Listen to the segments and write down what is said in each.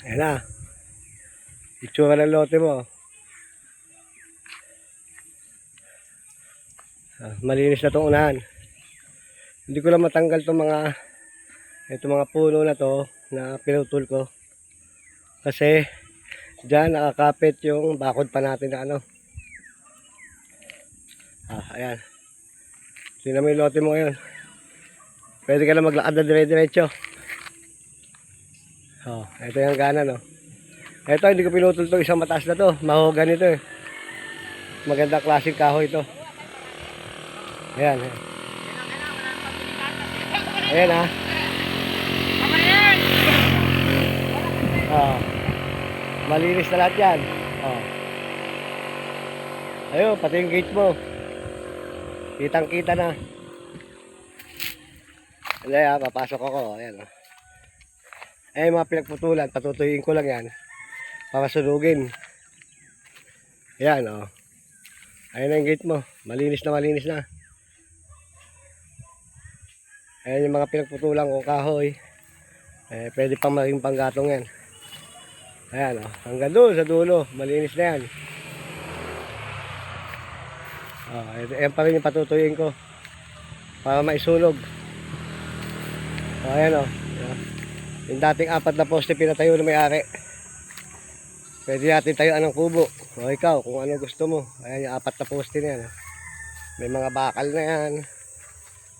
Ayan na. Itsura ng lote mo. Malinis na itong unahan. Hindi ko lang matanggal itong mga puno na to na pinutol ko. Kasi dyan nakakapit yung bakod pa natin na ano. Ayan. Tingnan mo yung lote mo ngayon. Pwede ka na maglakad na dire-diretso. Ito yung gana, no. Ito, hindi ko pinutol to, isang mataas na to. Mahogan ito eh. Magandang klaseng kahoy ito. Ayan. Ayan ha. Malinis na lahat yan. Ayun, pati yung gate mo. Kitang kita na. Ayan, papasok ako. Ayan. Ayan mga pinagputulan. Patutuyuin ko lang yan. Papasunugin. Ayan o. Ayan na yung gate mo. Malinis na malinis na. Ayan yung mga pinagputulan kong kahoy. Pwede pang maging panggatong yan. Ayan o. Hanggang doon sa dulo. Malinis na yan. Ayan pa rin yung patutuyuin ko. Para maisunog. Ayan o. Yung dating 4 na poste pinatayo na may-ari. Pwede natin tayuan ng kubo. O ikaw, kung ano gusto mo. Ayan yung 4 na poste na yan. May mga bakal na yan.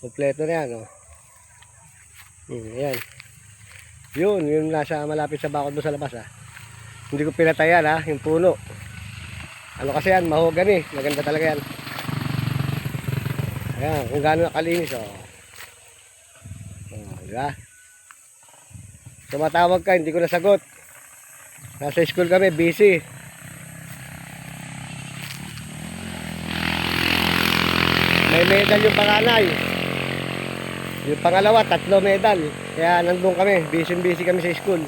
Kompleto na yan. Ayan. Yun nasa malapit sa bakod mo sa labas. Hindi ko pinatayan yung puno. Ano kasi yan, mahogany. Maganda talaga yan. Ayan, kung gaano nakalinis. Diba? Tumatawag ka, hindi ko nasagot. Nasa school kami, busy. May medal yung panganay. Yung pangalawa, 3 medal. Kaya nandun kami, busy kami sa school.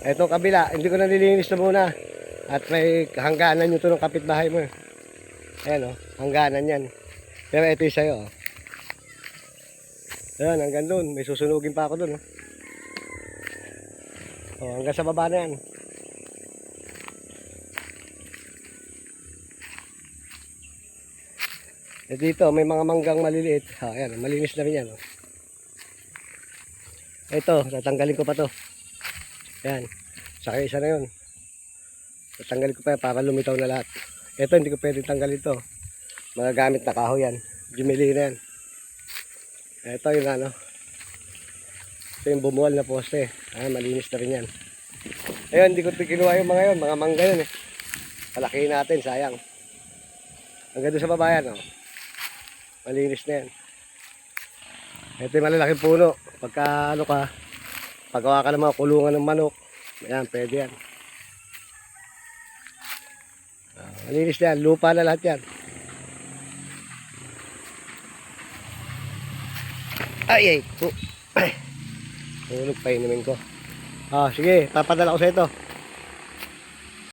Itong kabila, hindi ko nalilinis na muna. At may hangganan yung to ng kapitbahay mo. Ayan hangganan yan. Pero ito yung sa'yo. Ayan, hanggang doon. May susunugin pa ako doon. Hanggang sa baba na yan. Dito, may mga manggang maliliit. Ayan, malinis na rin yan. Ito, tatanggalin ko pa to. Ayan, saka isa na yun. Tatanggalin ko pa yan para lumitaw na lahat. Ito, hindi ko pwede tanggalin ito. Magagamit na kahoy yan. Jumili na yan. Ito yung ito yung bumuwal na poste. Malinis na rin yan. Ayun, hindi ko kinuha yung mga yun. Mga mangga yun eh. Palakihin natin, sayang. Hanggang doon sa babayan malinis na yan. Ito yung malalaking puno. Pagka paggawa ka ng mga kulungan ng manok, ayan, pwede yan. Malinis na yan. Lupa na lahat yan. Ay. Tulog pa inumin ko. Sige, papadala ko sa ito.